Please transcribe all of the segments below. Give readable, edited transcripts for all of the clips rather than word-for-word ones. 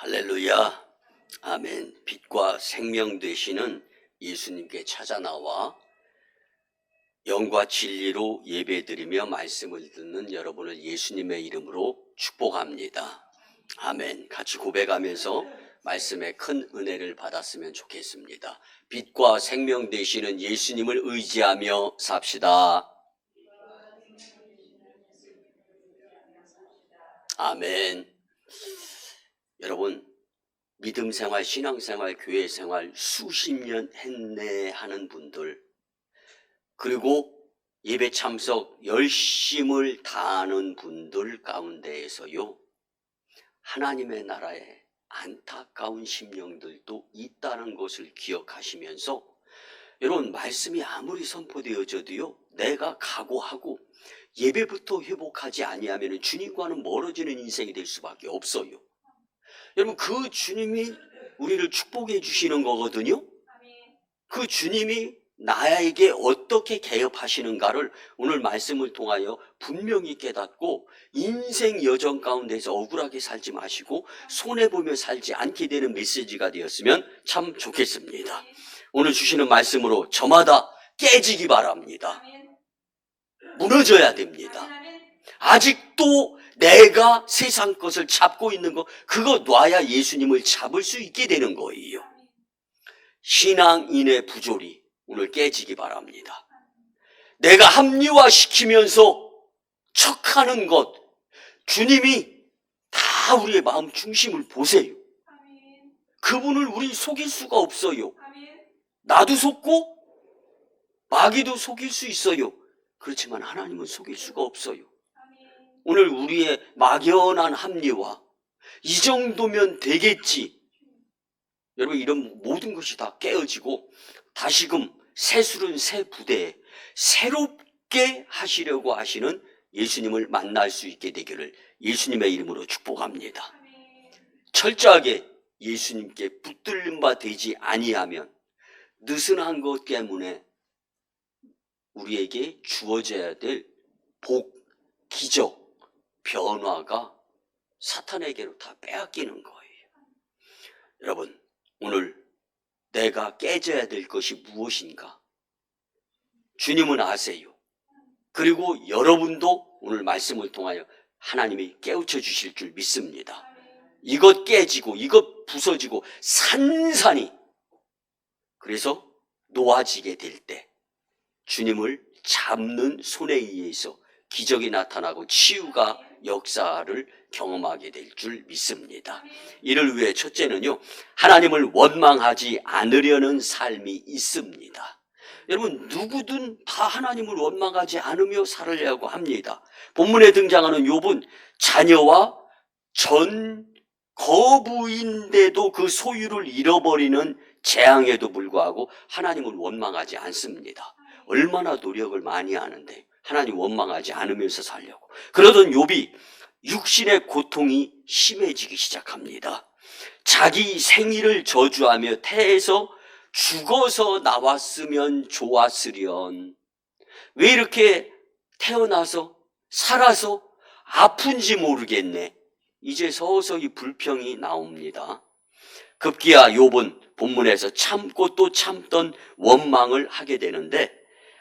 할렐루야. 아멘. 빛과 생명 되시는 예수님께 찾아 나와 영과 진리로 예배드리며 말씀을 듣는 여러분을 예수님의 이름으로 축복합니다. 아멘. 같이 고백하면서 말씀의 큰 은혜를 받았으면 좋겠습니다. 빛과 생명 되시는 예수님을 의지하며 삽시다. 아멘. 여러분, 믿음 생활, 신앙 생활, 교회 생활 수십 년 했네 하는 분들, 그리고 예배 참석 열심을 다하는 분들 가운데에서요, 하나님의 나라에 안타까운 심령들도 있다는 것을 기억하시면서, 여러분, 말씀이 아무리 선포되어져도요, 내가 각오하고 예배부터 회복하지 아니하면 주님과는 멀어지는 인생이 될 수밖에 없어요. 여러분, 그 주님이 우리를 축복해 주시는 거거든요. 그 주님이 나에게 어떻게 개업하시는가를 오늘 말씀을 통하여 분명히 깨닫고 인생 여정 가운데서 억울하게 살지 마시고 손해보며 살지 않게 되는 메시지가 되었으면 참 좋겠습니다. 오늘 주시는 말씀으로 저마다 깨지기 바랍니다. 무너져야 됩니다. 아직도 내가 세상 것을 잡고 있는 거, 그거 놔야 예수님을 잡을 수 있게 되는 거예요. 신앙인의 부조리 오늘 깨지기 바랍니다. 내가 합리화시키면서 척하는 것, 주님이 다 우리의 마음 중심을 보세요. 그분을 우리 속일 수가 없어요. 나도 속고 마귀도 속일 수 있어요. 그렇지만 하나님은 속일 수가 없어요. 오늘 우리의 막연한 합리화, 이 정도면 되겠지. 여러분, 이런 모든 것이 다 깨어지고 다시금 새술은 새 부대에 새롭게 하시려고 하시는 예수님을 만날 수 있게 되기를 예수님의 이름으로 축복합니다. 철저하게 예수님께 붙들림 바 되지 아니하면 느슨한 것 때문에 우리에게 주어져야 될 복, 기적, 변화가 사탄에게로 다 빼앗기는 거예요. 여러분, 오늘 내가 깨져야 될 것이 무엇인가? 주님은 아세요. 그리고 여러분도 오늘 말씀을 통하여 하나님이 깨우쳐 주실 줄 믿습니다. 이것 깨지고 이것 부서지고 산산이, 그래서 놓아지게 될 때 주님을 잡는 손에 의해서 기적이 나타나고 치유가 역사를 경험하게 될 줄 믿습니다. 이를 위해 첫째는요, 하나님을 원망하지 않으려는 삶이 있습니다. 여러분, 누구든 다 하나님을 원망하지 않으며 살으려고 합니다. 본문에 등장하는 욥은 자녀와 전 거부인데도 그 소유를 잃어버리는 재앙에도 불구하고 하나님을 원망하지 않습니다. 얼마나 노력을 많이 하는데 하나님 원망하지 않으면서 살려고. 그러던 욥이 육신의 고통이 심해지기 시작합니다. 자기 생일을 저주하며 태에서 죽어서 나왔으면 좋았으련, 왜 이렇게 태어나서 살아서 아픈지 모르겠네. 이제 서서히 불평이 나옵니다. 급기야 욥은 본문에서 참고 또 참던 원망을 하게 되는데,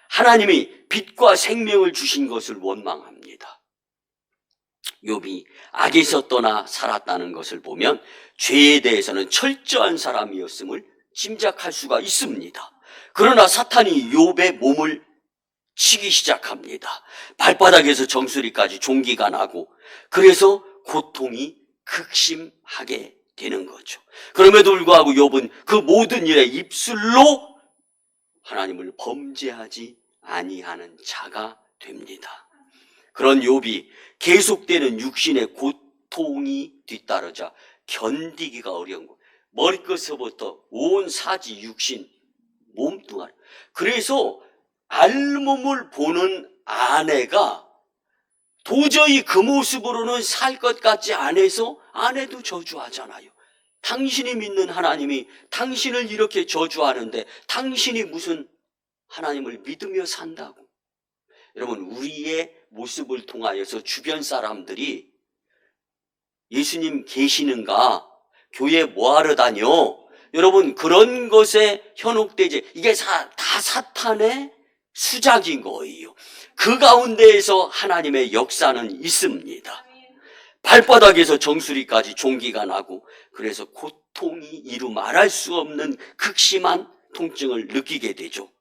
하나님이 빛과 생명을 주신 것을 원망합니다. 욥이 악에서 떠나 살았다는 것을 보면 죄에 대해서는 철저한 사람이었음을 짐작할 수가 있습니다. 그러나 사탄이 욥의 몸을 치기 시작합니다. 발바닥에서 정수리까지 종기가 나고, 그래서 고통이 극심하게 되는 거죠. 그럼에도 불구하고 욥은 그 모든 일에 입술로 하나님을 범죄하지 아니하는 자가 됩니다. 그런 욥이 계속되는 육신의 고통이 뒤따르자 견디기가 어려운 거. 머리끝서부터 온 사지, 육신, 몸뚱아리. 그래서 알몸을 보는 아내가 도저히 그 모습으로는 살 것 같지 않아서 아내도 저주하잖아요. 당신이 믿는 하나님이 당신을 이렇게 저주하는데 당신이 무슨 하나님을 믿으며 산다고. 여러분, 우리의 모습을 통하여서 주변 사람들이 예수님 계시는가, 교회 뭐하러 다녀? 여러분, 그런 것에 현혹되지. 이게 다 사탄의 수작인 거예요. 그 가운데에서 하나님의 역사는 있습니다. 발바닥에서 정수리까지 종기가 나고, 그래서 고통이 이루 말할 수 없는 극심한 통증을 느끼게 되죠.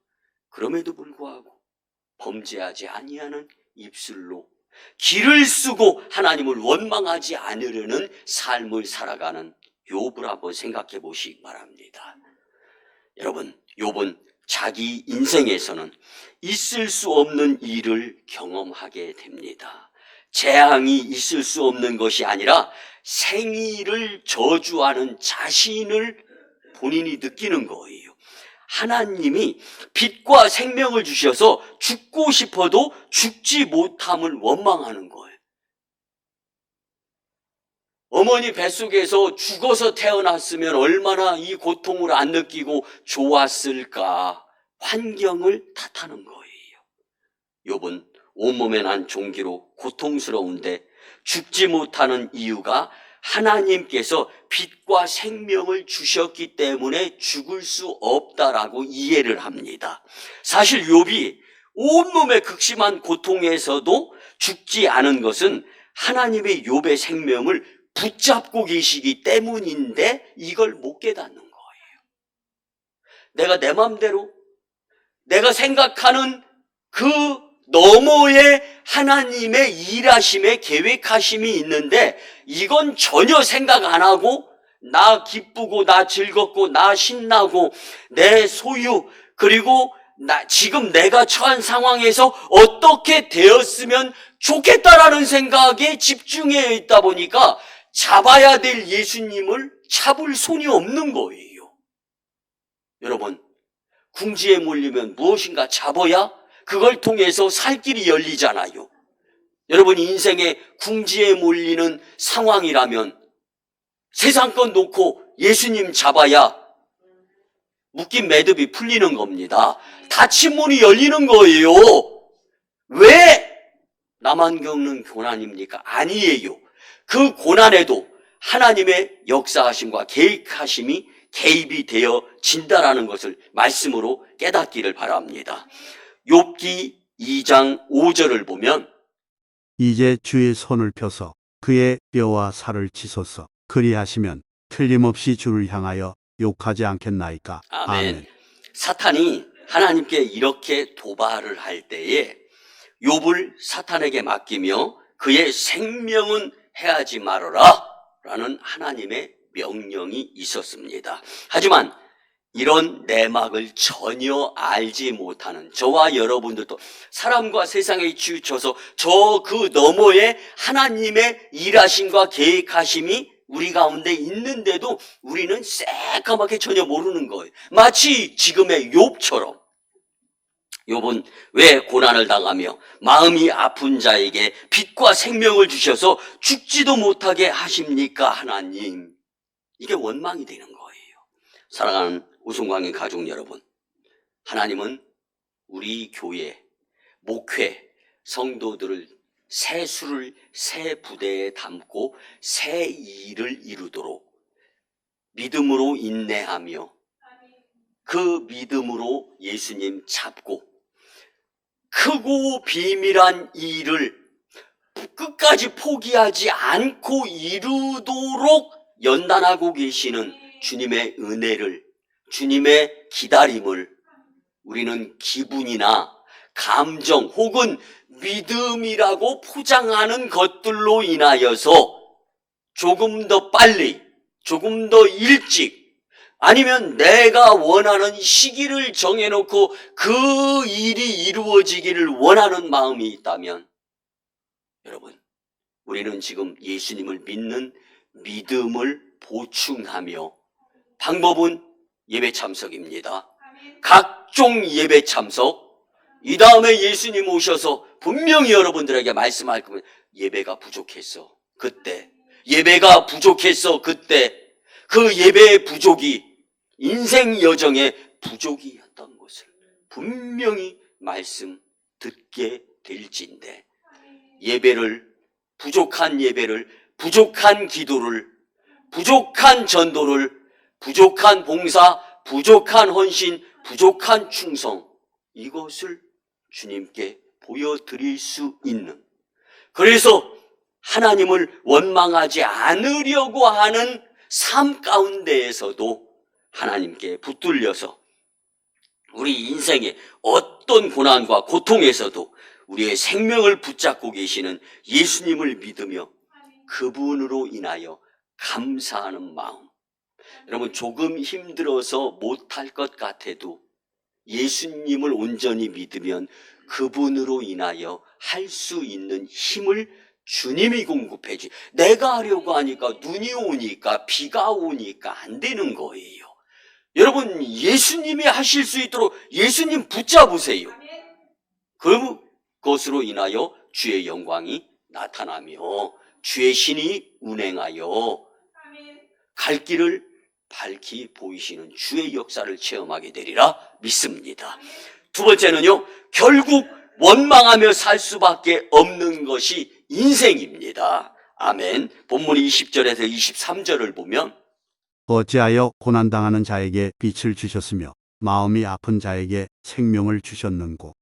그럼에도 불구하고 범죄하지 아니하는 입술로 길을 쓰고 하나님을 원망하지 않으려는 삶을 살아가는 욥을 한번 생각해 보시기 바랍니다. 여러분, 욥은 자기 인생에서는 있을 수 없는 일을 경험하게 됩니다. 재앙이 있을 수 없는 것이 아니라 생일을 저주하는 자신을 본인이 느끼는 거예요. 하나님이 빛과 생명을 주셔서 죽고 싶어도 죽지 못함을 원망하는 거예요. 어머니 뱃속에서 죽어서 태어났으면 얼마나 이 고통을 안 느끼고 좋았을까. 환경을 탓하는 거예요. 욥은 온몸에 난 종기로 고통스러운데 죽지 못하는 이유가 하나님께서 빛과 생명을 주셨기 때문에 죽을 수 없다라고 이해를 합니다. 사실 욥이 온몸의 극심한 고통에서도 죽지 않은 것은 하나님의 욥의 생명을 붙잡고 계시기 때문인데 이걸 못 깨닫는 거예요. 내가 내 맘대로 내가 생각하는 그 너머에 하나님의 일하심의 계획하심이 있는데 이건 전혀 생각 안 하고 나 기쁘고 나 즐겁고 나 신나고 내 소유 그리고 지금 내가 처한 상황에서 어떻게 되었으면 좋겠다라는 생각에 집중해 있다 보니까 잡아야 될 예수님을 잡을 손이 없는 거예요. 여러분, 궁지에 몰리면 무엇인가 잡아야 그걸 통해서 살 길이 열리잖아요. 여러분, 인생에 궁지에 몰리는 상황이라면 세상 건 놓고 예수님 잡아야 묶인 매듭이 풀리는 겁니다. 닫힌 문이 열리는 거예요. 왜 나만 겪는 고난입니까? 아니에요. 그 고난에도 하나님의 역사하심과 계획하심이 개입이 되어진다라는 것을 말씀으로 깨닫기를 바랍니다. 욥기 2장 5절을 보면 이제 주의 손을 펴서 그의 뼈와 살을 치소서. 그리하시면 틀림없이 주를 향하여 욕하지 않겠나이까. 아멘. 사탄이 하나님께 이렇게 도발을 할 때에 욥을 사탄에게 맡기며 그의 생명은 해하지 말아라 라는 하나님의 명령이 있었습니다. 하지만 이런 내막을 전혀 알지 못하는 저와 여러분들도 사람과 세상에 치우쳐서 저 그 너머에 하나님의 일하심과 계획하심이 우리 가운데 있는데도 우리는 새까맣게 전혀 모르는 거예요. 마치 지금의 욥처럼. 욥은 왜 고난을 당하며 마음이 아픈 자에게 빛과 생명을 주셔서 죽지도 못하게 하십니까, 하나님? 이게 원망이 되는 거예요. 사랑하는 우승광의 가족 여러분, 하나님은 우리 교회, 목회, 성도들을 새 수를 새 부대에 담고 새 일을 이루도록 믿음으로 인내하며 그 믿음으로 예수님 잡고 크고 비밀한 일을 끝까지 포기하지 않고 이루도록 연단하고 계시는 주님의 은혜를, 주님의 기다림을 우리는 기분이나 감정 혹은 믿음이라고 포장하는 것들로 인하여서 조금 더 빨리, 조금 더 일찍 아니면 내가 원하는 시기를 정해놓고 그 일이 이루어지기를 원하는 마음이 있다면 여러분, 우리는 지금 예수님을 믿는 믿음을 보충하며 방법은 예배 참석입니다. 각종 예배 참석, 이 다음에 예수님 오셔서 분명히 여러분들에게 말씀할 겁니다. 예배가 부족했어, 그때. 예배가 부족했어, 그때. 그 예배의 부족이 인생 여정의 부족이었던 것을 분명히 말씀 듣게 될진데 예배를, 부족한 기도를 부족한 전도를, 부족한 봉사, 부족한 헌신, 부족한 충성, 이것을 주님께 보여드릴 수 있는, 그래서 하나님을 원망하지 않으려고 하는 삶 가운데에서도 하나님께 붙들려서 우리 인생의 어떤 고난과 고통에서도 우리의 생명을 붙잡고 계시는 예수님을 믿으며 그분으로 인하여 감사하는 마음. 여러분, 조금 힘들어서 못할 것 같아도 예수님을 온전히 믿으면 그분으로 인하여 할 수 있는 힘을 주님이 공급해 주. 내가 하려고 하니까 눈이 오니까 비가 오니까 안 되는 거예요. 여러분, 예수님이 하실 수 있도록 예수님 붙잡으세요. 그것으로 인하여 주의 영광이 나타나며 주의 신이 운행하여 갈 길을 밝히 보이시는 주의 역사를 체험하게 되리라 믿습니다. 두 번째는요, 결국 원망하며 살 수밖에 없는 것이 인생입니다. 아멘. 본문 20절에서 23절을 보면 어찌하여 고난당하는 자에게 빛을 주셨으며 마음이 아픈 자에게 생명을 주셨는고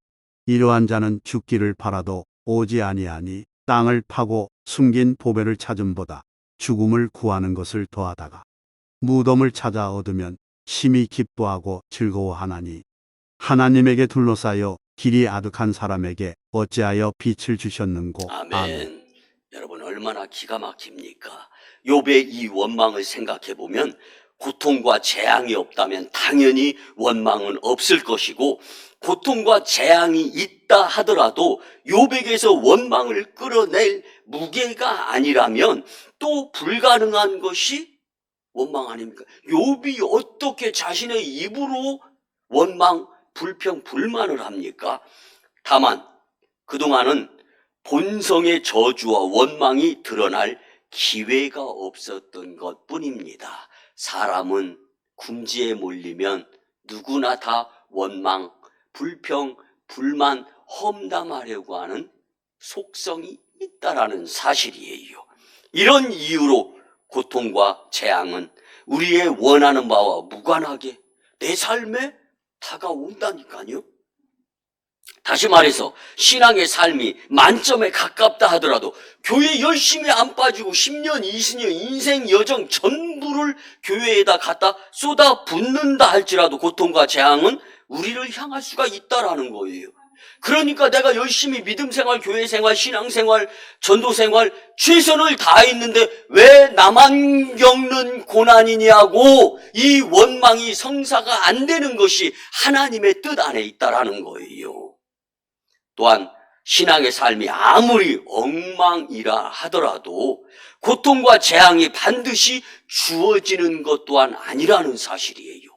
이러한 자는 죽기를 바라도 오지 아니하니 땅을 파고 숨긴 보배를 찾음보다 죽음을 구하는 것을 더하다가 무덤을 찾아 얻으면 심히 기뻐하고 즐거워하나니 하나님에게 둘러싸여 길이 아득한 사람에게 어찌하여 빛을 주셨는고. 아멘. 여러분, 얼마나 기가 막힙니까? 욥의 이 원망을 생각해 보면 고통과 재앙이 없다면 당연히 원망은 없을 것이고, 고통과 재앙이 있다 하더라도 욥에게서 원망을 끌어낼 무게가 아니라면 또 불가능한 것이 원망 아닙니까? 욥이 어떻게 자신의 입으로 원망, 불평, 불만을 합니까? 다만 그동안은 본성의 저주와 원망이 드러날 기회가 없었던 것뿐입니다. 사람은 궁지에 몰리면 누구나 다 원망, 불평, 불만, 험담하려고 하는 속성이 있다라는 사실이에요. 이런 이유로 고통과 재앙은 우리의 원하는 바와 무관하게 내 삶에 다가온다니까요. 다시 말해서 신앙의 삶이 만점에 가깝다 하더라도 교회 열심히 안 빠지고 10년, 20년 인생 여정 전부를 교회에다 갖다 쏟아 붓는다 할지라도 고통과 재앙은 우리를 향할 수가 있다라는 거예요. 그러니까 내가 열심히 믿음 생활, 교회 생활, 신앙 생활, 전도 생활 최선을 다했는데 왜 나만 겪는 고난이냐고, 이 원망이 성사가 안 되는 것이 하나님의 뜻 안에 있다라는 거예요. 또한 신앙의 삶이 아무리 엉망이라 하더라도 고통과 재앙이 반드시 주어지는 것 또한 아니라는 사실이에요.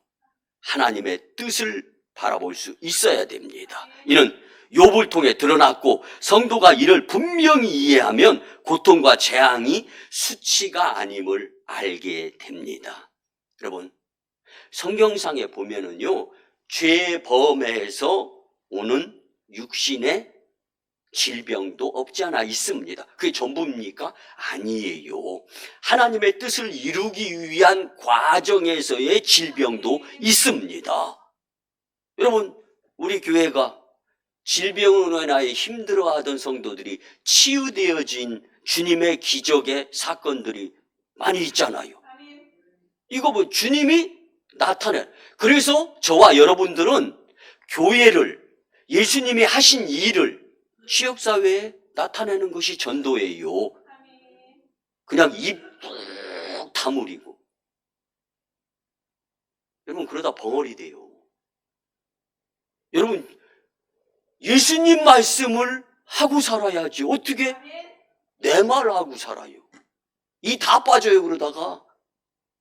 하나님의 뜻을 바라볼 수 있어야 됩니다. 이는 욥을 통해 드러났고 성도가 이를 분명히 이해하면 고통과 재앙이 수치가 아님을 알게 됩니다. 여러분, 성경상에 보면은요, 죄범에서 오는 육신의 질병도 없지 않아 있습니다. 그게 전부입니까? 아니에요. 하나님의 뜻을 이루기 위한 과정에서의 질병도 있습니다. 여러분, 우리 교회가 질병으로 인하여 힘들어하던 성도들이 치유되어진 주님의 기적의 사건들이 많이 있잖아요. 이거 뭐 주님이 나타내. 그래서 저와 여러분들은 교회를, 예수님이 하신 일을 지역사회에 나타내는 것이 전도예요. 그냥 입 푹 다물이고. 여러분, 그러다 벙어리 돼요. 여러분, 예수님 말씀을 하고 살아야지. 어떻게? 내 말을 하고 살아요. 이 다 빠져요, 그러다가.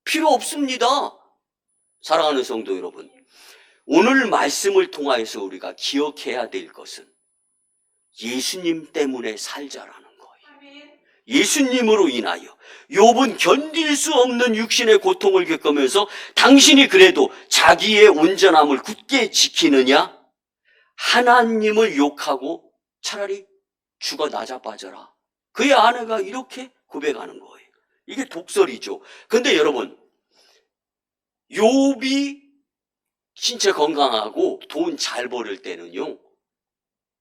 필요 없습니다. 사랑하는 성도 여러분, 오늘 말씀을 통하여서 우리가 기억해야 될 것은 예수님 때문에 살자라는 거예요. 예수님으로 인하여. 욥은 견딜 수 없는 육신의 고통을 겪으면서 당신이 그래도 자기의 온전함을 굳게 지키느냐? 하나님을 욕하고 차라리 죽어 나자빠져라. 그의 아내가 이렇게 고백하는 거예요. 이게 독설이죠. 근데 여러분, 욥이 신체 건강하고 돈 잘 벌을 때는요,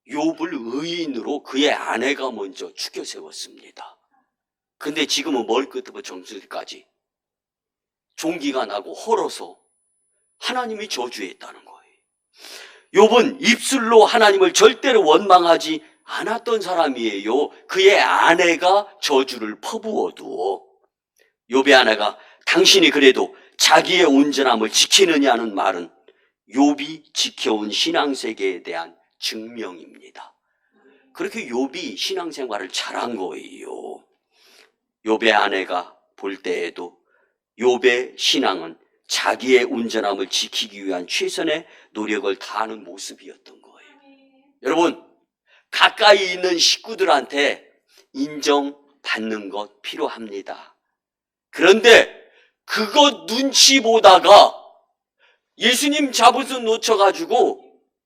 욥을 의인으로 그의 아내가 먼저 추켜 세웠습니다. 근데 지금은 머리끝부터 정수리까지 종기가 나고 헐어서 하나님이 저주했다는 거예요. 욥은 입술로 하나님을 절대로 원망하지 않았던 사람이에요. 그의 아내가 저주를 퍼부어도 욥의 아내가 당신이 그래도 자기의 온전함을 지키느냐는 말은 욥이 지켜온 신앙세계에 대한 증명입니다. 그렇게 욥이 신앙생활을 잘한 거예요. 욥의 아내가 볼 때에도 욥의 신앙은 자기의 온전함을 지키기 위한 최선의 노력을 다하는 모습이었던 거예요. 여러분, 가까이 있는 식구들한테 인정받는 것 필요합니다. 그런데 그것 눈치 보다가 예수님 잡으서 놓쳐가지고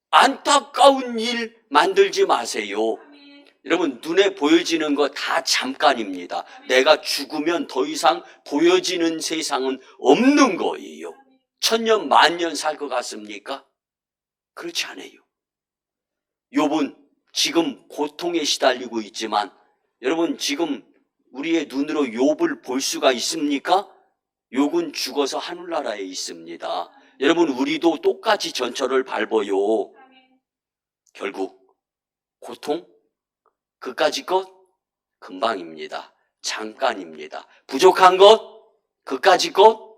안타까운 일 만들지 마세요. 여러분, 눈에 보여지는 거 다 잠깐입니다. 내가 죽으면 더 이상 보여지는 세상은 없는 거예요. 천년 만년 살 것 같습니까? 그렇지 않아요. 욥은 지금 고통에 시달리고 있지만 여러분, 지금 우리의 눈으로 욥을 볼 수가 있습니까? 욥은 죽어서 하늘나라에 있습니다. 여러분, 우리도 똑같이 전철을 밟아요. 결국 고통? 그까짓 것? 금방입니다. 잠깐입니다. 부족한 것? 그까짓 것?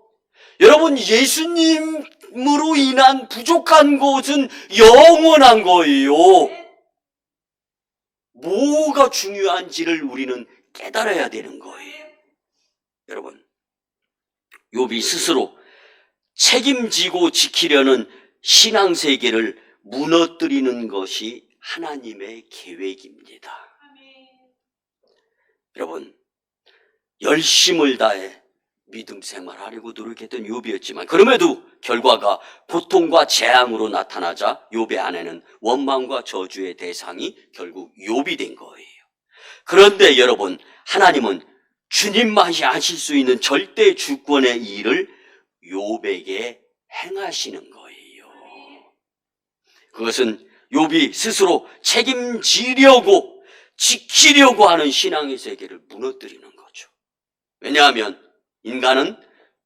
여러분, 예수님으로 인한 부족한 것은 영원한 거예요. 뭐가 중요한지를 우리는 깨달아야 되는 거예요. 여러분, 욥이 스스로 책임지고 지키려는 신앙세계를 무너뜨리는 것이 하나님의 계획입니다. 여러분, 열심을 다해 믿음 생활하려고 노력했던 욥이었지만 그럼에도 결과가 고통과 재앙으로 나타나자 욥의 아내는 원망과 저주의 대상이 결국 욥이 된 거예요. 그런데 여러분, 하나님은 주님만이 하실 수 있는 절대 주권의 일을 욥에게 행하시는 거예요. 그것은 욥이 스스로 책임지려고 지키려고 하는 신앙의 세계를 무너뜨리는 거죠. 왜냐하면 인간은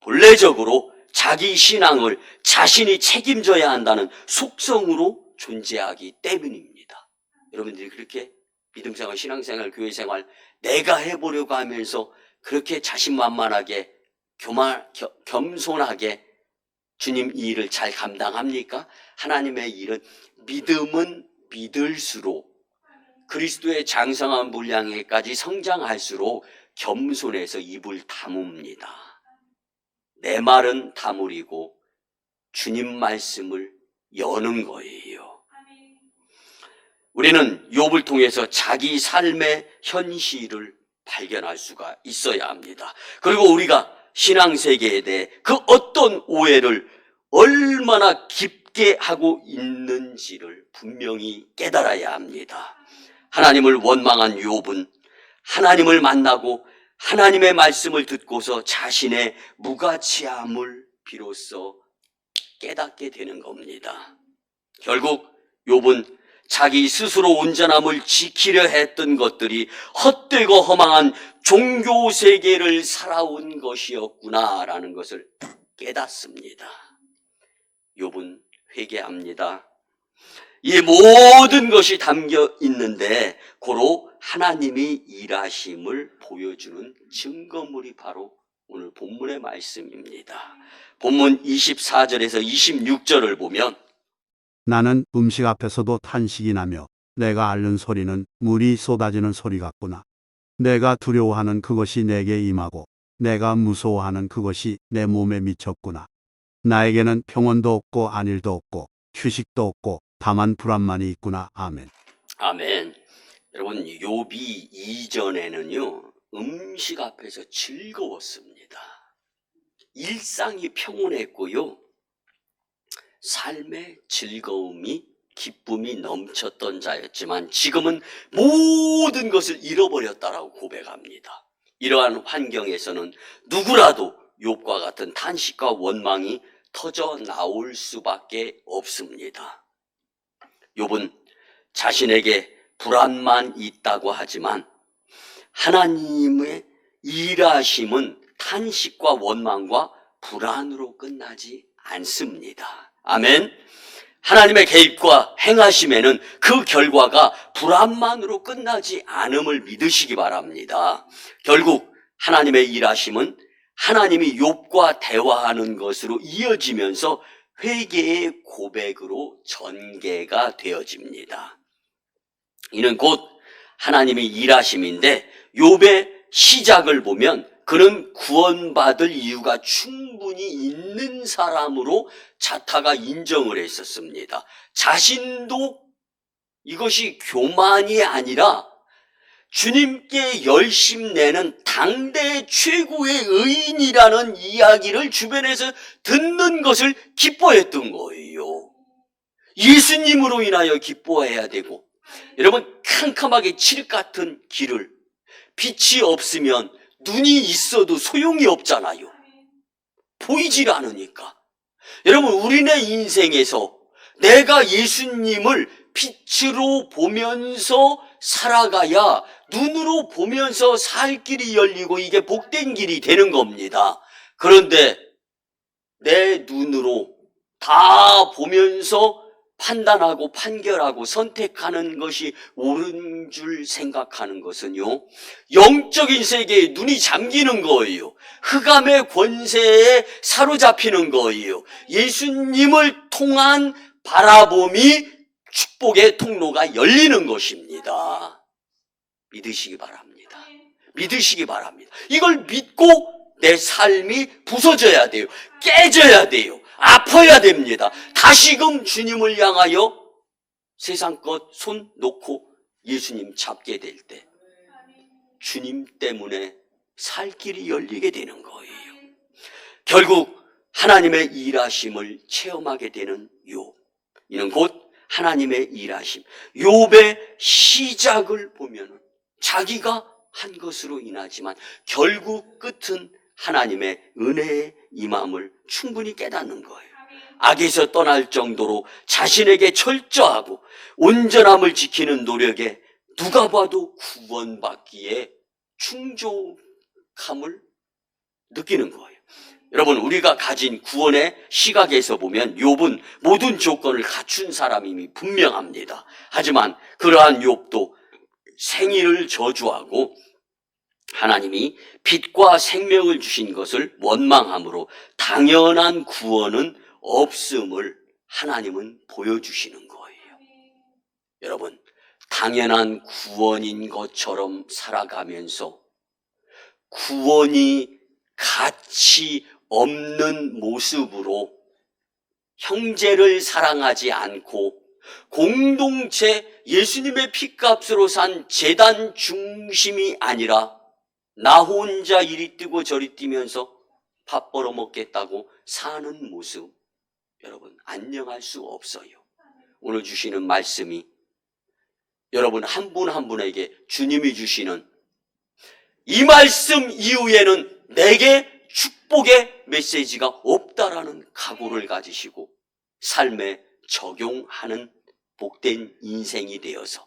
본래적으로 자기 신앙을 자신이 책임져야 한다는 속성으로 존재하기 때문입니다. 여러분들이 그렇게 믿음생활, 신앙생활, 교회생활 내가 해보려고 하면서 그렇게 자신만만하게 겸손하게 주님 이 일을 잘 감당합니까? 하나님의 일은 믿음은 믿을수록 그리스도의 장성한 분량에까지 성장할수록 겸손해서 입을 다뭅니다. 내 말은 다물이고 주님 말씀을 여는 거예요. 우리는 욥을 통해서 자기 삶의 현실을 발견할 수가 있어야 합니다. 그리고 우리가 신앙세계에 대해 그 어떤 오해를 얼마나 깊게 하고 있는지를 분명히 깨달아야 합니다. 하나님을 원망한 욥은 하나님을 만나고 하나님의 말씀을 듣고서 자신의 무가치함을 비로소 깨닫게 되는 겁니다. 결국 욥은 자기 스스로 온전함을 지키려 했던 것들이 헛되고 허망한 종교 세계를 살아온 것이었구나라는 것을 깨닫습니다. 욥은 회개합니다. 이 모든 것이 담겨 있는데 고로 하나님이 일하심을 보여주는 증거물이 바로 오늘 본문의 말씀입니다. 본문 24절에서 26절을 보면 나는 음식 앞에서도 탄식이 나며 내가 앓는 소리는 물이 쏟아지는 소리 같구나. 내가 두려워하는 그것이 내게 임하고 내가 무서워하는 그것이 내 몸에 미쳤구나. 나에게는 평온도 없고 안일도 없고 휴식도 없고 다만 불안만이 있구나. 아멘. 아멘. 여러분, 욥이 이전에는요 음식 앞에서 즐거웠습니다. 일상이 평온했고요 삶의 즐거움이 기쁨이 넘쳤던 자였지만 지금은 모든 것을 잃어버렸다라고 고백합니다. 이러한 환경에서는 누구라도 욥과 같은 탄식과 원망이 터져 나올 수밖에 없습니다. 욥은 자신에게 불안만 있다고 하지만 하나님의 일하심은 탄식과 원망과 불안으로 끝나지 않습니다. 아멘. 하나님의 개입과 행하심에는 그 결과가 불안만으로 끝나지 않음을 믿으시기 바랍니다. 결국 하나님의 일하심은 하나님이 욥과 대화하는 것으로 이어지면서 회개의 고백으로 전개가 되어집니다. 이는 곧 하나님의 일하심인데 욥의 시작을 보면 그는 구원받을 이유가 충분히 있는 사람으로 자타가 인정을 했었습니다. 자신도 이것이 교만이 아니라 주님께 열심 내는 당대 최고의 의인이라는 이야기를 주변에서 듣는 것을 기뻐했던 거예요. 예수님으로 인하여 기뻐해야 되고, 여러분 캄캄하게 칠흑 같은 길을 빛이 없으면 눈이 있어도 소용이 없잖아요. 보이질 않으니까. 여러분 우리네 인생에서 내가 예수님을 빛으로 보면서 살아가야 눈으로 보면서 살 길이 열리고 이게 복된 길이 되는 겁니다. 그런데 내 눈으로 다 보면서 판단하고 판결하고 선택하는 것이 옳은 줄 생각하는 것은요, 영적인 세계에 눈이 잠기는 거예요. 흑암의 권세에 사로잡히는 거예요. 예수님을 통한 바라봄이 축복의 통로가 열리는 것입니다. 믿으시기 바랍니다. 믿으시기 바랍니다. 이걸 믿고 내 삶이 부서져야 돼요. 깨져야 돼요. 아파야 됩니다. 다시금 주님을 향하여 세상 것 손 놓고 예수님 잡게 될 때 주님 때문에 살 길이 열리게 되는 거예요. 결국 하나님의 일하심을 체험하게 되는 욥. 이는 곧 하나님의 일하심. 욥의 시작을 보면 자기가 한 것으로 인하지만 결국 끝은 하나님의 은혜의 임함을 충분히 깨닫는 거예요. 악에서 떠날 정도로 자신에게 철저하고 온전함을 지키는 노력에 누가 봐도 구원받기에 충족함을 느끼는 거예요. 여러분 우리가 가진 구원의 시각에서 보면 욥은 모든 조건을 갖춘 사람임이 분명합니다. 하지만 그러한 욥도 생일을 저주하고 하나님이 빛과 생명을 주신 것을 원망함으로 당연한 구원은 없음을 하나님은 보여주시는 거예요. 여러분, 당연한 구원인 것처럼 살아가면서 구원이 가치 없는 모습으로 형제를 사랑하지 않고 공동체 예수님의 핏값으로 산 제단 중심이 아니라 나 혼자 이리 뛰고 저리 뛰면서 밥 벌어먹겠다고 사는 모습, 여러분 안녕할 수 없어요. 오늘 주시는 말씀이 여러분 한 분 한 분에게 주님이 주시는 이 말씀 이후에는 내게 축복의 메시지가 없다라는 각오를 가지시고 삶에 적용하는 복된 인생이 되어서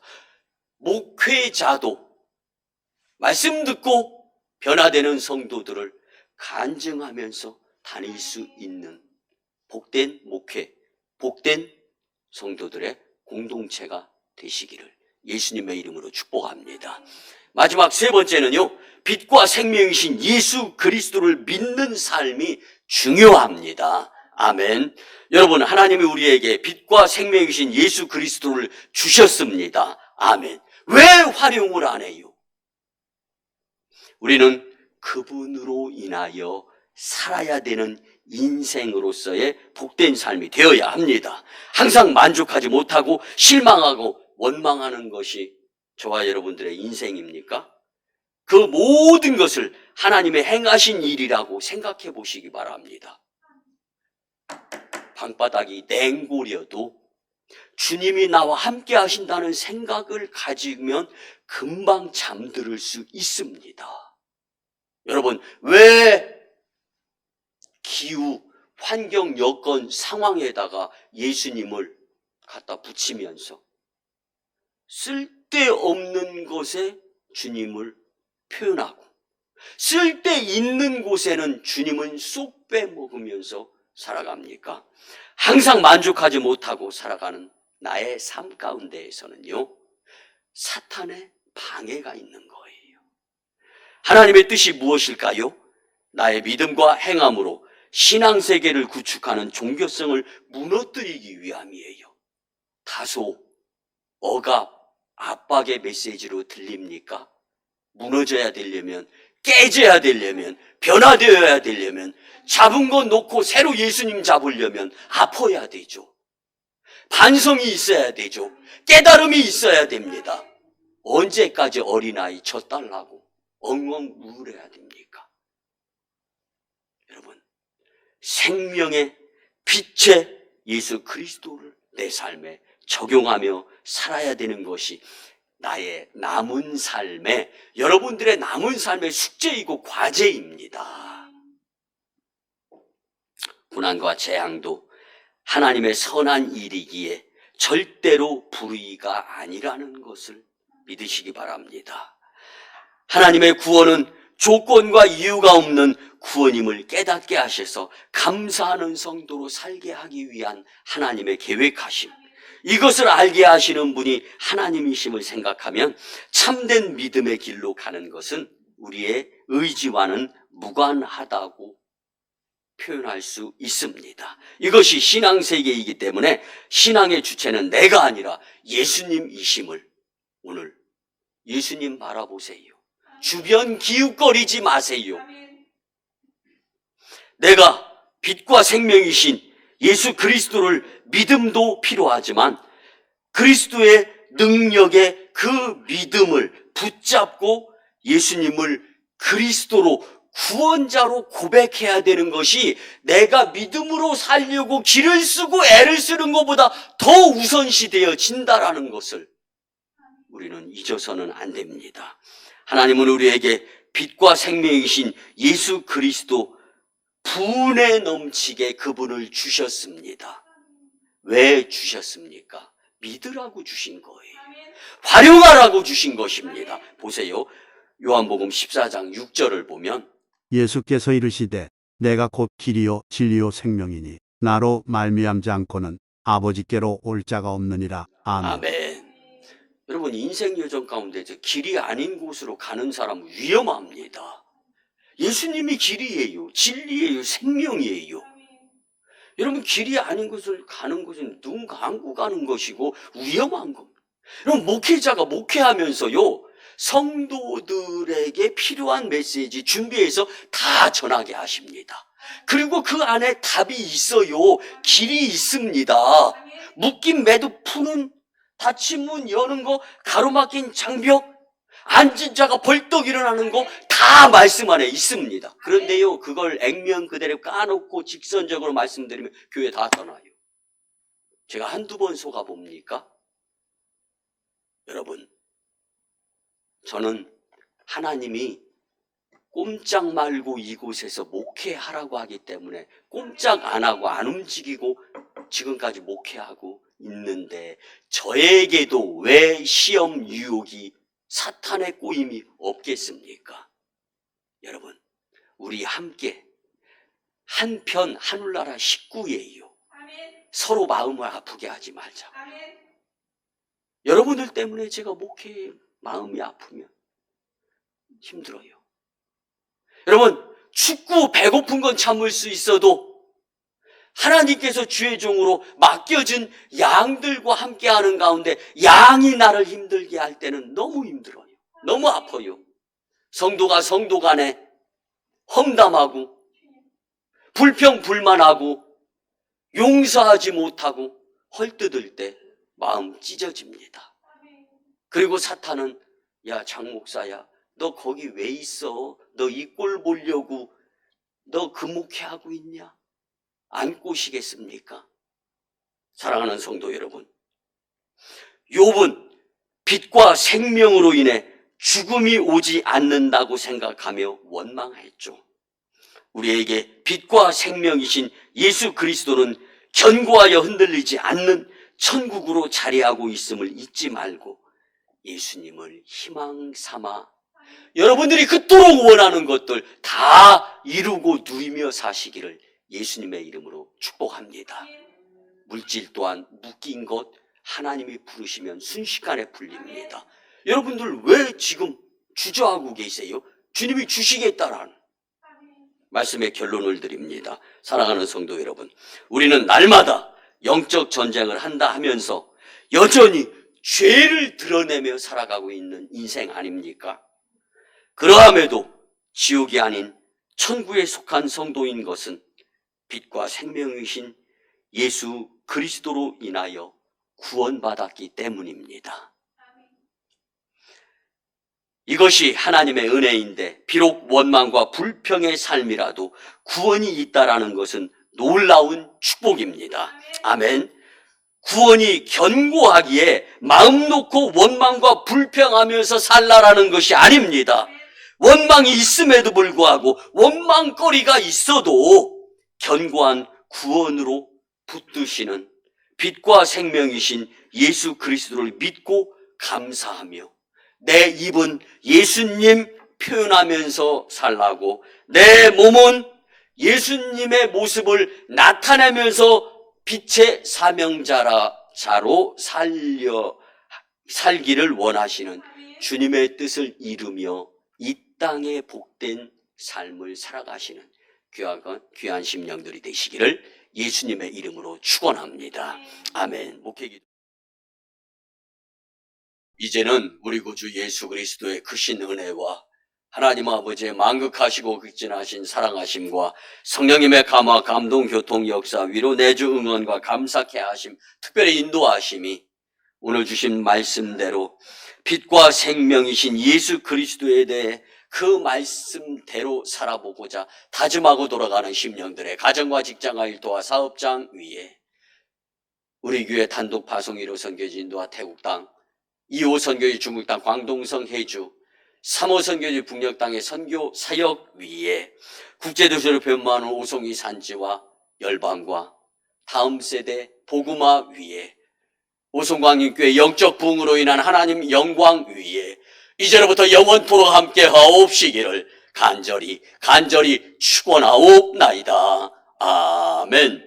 목회자도 말씀 듣고 변화되는 성도들을 간증하면서 다닐 수 있는 복된 목회, 복된 성도들의 공동체가 되시기를 예수님의 이름으로 축복합니다. 마지막 세 번째는요, 빛과 생명이신 예수 그리스도를 믿는 삶이 중요합니다. 아멘. 여러분, 하나님이 우리에게 빛과 생명이신 예수 그리스도를 주셨습니다. 아멘. 왜 활용을 안 해요? 우리는 그분으로 인하여 살아야 되는 인생으로서의 복된 삶이 되어야 합니다. 항상 만족하지 못하고 실망하고 원망하는 것이 저와 여러분들의 인생입니까? 그 모든 것을 하나님의 행하신 일이라고 생각해 보시기 바랍니다. 방바닥이 냉골이어도 주님이 나와 함께 하신다는 생각을 가지면 금방 잠들을 수 있습니다. 여러분, 왜 기후, 환경, 여건, 상황에다가 예수님을 갖다 붙이면서 쓸데없는 것에 주님을 표현하고 쓸데있는 곳에는 주님은 쏙 빼먹으면서 살아갑니까? 항상 만족하지 못하고 살아가는 나의 삶 가운데에서는요, 사탄의 방해가 있는 거예요. 하나님의 뜻이 무엇일까요? 나의 믿음과 행함으로 신앙세계를 구축하는 종교성을 무너뜨리기 위함이에요. 다소 억압, 압박의 메시지로 들립니까? 무너져야 되려면, 깨져야 되려면, 변화되어야 되려면, 잡은 거 놓고 새로 예수님 잡으려면 아파야 되죠. 반성이 있어야 되죠. 깨달음이 있어야 됩니다. 언제까지 어린아이 젖달라고 엉엉 울어야 됩니까? 여러분, 생명의 빛의 예수 그리스도를 내 삶에 적용하며 살아야 되는 것이 나의 남은 삶의, 여러분들의 남은 삶의 숙제이고 과제입니다. 고난과 재앙도 하나님의 선한 일이기에 절대로 불의가 아니라는 것을 믿으시기 바랍니다. 하나님의 구원은 조건과 이유가 없는 구원임을 깨닫게 하셔서 감사하는 성도로 살게 하기 위한 하나님의 계획하심, 이것을 알게 하시는 분이 하나님이심을 생각하면 참된 믿음의 길로 가는 것은 우리의 의지와는 무관하다고 표현할 수 있습니다. 이것이 신앙세계이기 때문에 신앙의 주체는 내가 아니라 예수님이심을 오늘 예수님 바라보세요. 주변 기웃거리지 마세요. 내가 빛과 생명이신 예수 그리스도를 믿음도 필요하지만 그리스도의 능력의 그 믿음을 붙잡고 예수님을 그리스도로 구원자로 고백해야 되는 것이 내가 믿음으로 살려고 길을 쓰고 애를 쓰는 것보다 더 우선시 되어진다라는 것을 우리는 잊어서는 안 됩니다. 하나님은 우리에게 빛과 생명이신 예수 그리스도 분에 넘치게 그분을 주셨습니다. 왜 주셨습니까? 믿으라고 주신 거예요. 활용하라고 주신 것입니다. 보세요. 요한복음 14장 6절을 보면 예수께서 이르시되 내가 곧 길이요 진리요 생명이니 나로 말미암지 않고는 아버지께로 올 자가 없느니라. 아멘. 아멘. 여러분, 인생 여정 가운데 길이 아닌 곳으로 가는 사람은 위험합니다. 예수님이 길이에요, 진리예요, 생명이에요. 여러분, 길이 아닌 곳을 가는 것은 눈 감고 가는 것이고 위험한 겁니다. 여러분, 목회자가 목회하면서요, 성도들에게 필요한 메시지 준비해서 다 전하게 하십니다. 그리고 그 안에 답이 있어요. 길이 있습니다. 묶인 매듭 푸는, 닫힌 문 여는 거, 가로막힌 장벽, 앉은 자가 벌떡 일어나는 거 다 말씀 안에 있습니다. 그런데요, 그걸 액면 그대로 까놓고 직선적으로 말씀드리면 교회 다 떠나요. 제가 한두 번 속아봅니까? 여러분, 저는 하나님이 꼼짝 말고 이곳에서 목회하라고 하기 때문에 꼼짝 안 하고 안 움직이고 지금까지 목회하고 있는데 저에게도 왜 시험 유혹이, 사탄의 꼬임이 없겠습니까? 여러분, 우리 함께 한편 하늘나라 식구예요. 서로 마음을 아프게 하지 말자. 여러분들 때문에 제가 목회에 마음이 아프면 힘들어요. 여러분, 춥고 배고픈 건 참을 수 있어도 하나님께서 주의 종으로 맡겨진 양들과 함께하는 가운데 양이 나를 힘들게 할 때는 너무 힘들어요. 너무 아파요. 성도가 성도 간에 험담하고 불평불만하고 용서하지 못하고 헐뜯을 때 마음 찢어집니다. 그리고 사탄은 야, 장 목사야, 너 거기 왜 있어? 너 이 꼴 보려고 너 그 목회하고 있냐? 안 꼬시겠습니까? 사랑하는 성도 여러분, 욥은 빛과 생명으로 인해 죽음이 오지 않는다고 생각하며 원망했죠. 우리에게 빛과 생명이신 예수 그리스도는 견고하여 흔들리지 않는 천국으로 자리하고 있음을 잊지 말고 예수님을 희망 삼아 여러분들이 그토록 원하는 것들 다 이루고 누리며 사시기를 예수님의 이름으로 축복합니다. 물질 또한 묶인 것 하나님이 부르시면 순식간에 풀립니다. 여러분들 왜 지금 주저하고 계세요? 주님이 주시겠다라는 말씀의 결론을 드립니다. 사랑하는 성도 여러분, 우리는 날마다 영적 전쟁을 한다 하면서 여전히 죄를 드러내며 살아가고 있는 인생 아닙니까? 그러함에도 지옥이 아닌 천국에 속한 성도인 것은 빛과 생명이신 예수 그리스도로 인하여 구원받았기 때문입니다. 이것이 하나님의 은혜인데 비록 원망과 불평의 삶이라도 구원이 있다라는 것은 놀라운 축복입니다. 아멘. 구원이 견고하기에 마음 놓고 원망과 불평하면서 살라라는 것이 아닙니다. 원망이 있음에도 불구하고 원망거리가 있어도 견고한 구원으로 붙드시는 빛과 생명이신 예수 그리스도를 믿고 감사하며 내 입은 예수님 표현하면서 살라고 내 몸은 예수님의 모습을 나타내면서 빛의 사명자로 살기를 원하시는 주님의 뜻을 이루며 이 땅에 복된 삶을 살아가시는 귀한 심령들이 되시기를 예수님의 이름으로 축원합니다. 아멘. 목회기 이제는 우리 구주 예수 그리스도의 크신 은혜와 하나님 아버지의 만극하시고 극진하신 사랑하심과 성령님의 감화, 감동, 교통, 역사, 위로, 내주, 응원과 감사케 하심, 특별히 인도하심이 오늘 주신 말씀대로 빛과 생명이신 예수 그리스도에 대해 그 말씀대로 살아보고자 다짐하고 돌아가는 심령들의 가정과 직장과 일터와 사업장 위에 우리 교회 단독 파송 1호 선교지 인도와 태국 땅, 2호 선교지 중국 땅 광동성 해주, 3호 선교지 북녘 땅의 선교 사역 위에 국제도시를 변모하는 오송이 산지와 열방과 다음 세대 복음화 위에 오송광인교회 영적 부흥으로 인한 하나님 영광 위에 이제로부터 영원토록 함께 하옵시기를 간절히 축원하옵나이다. 아멘.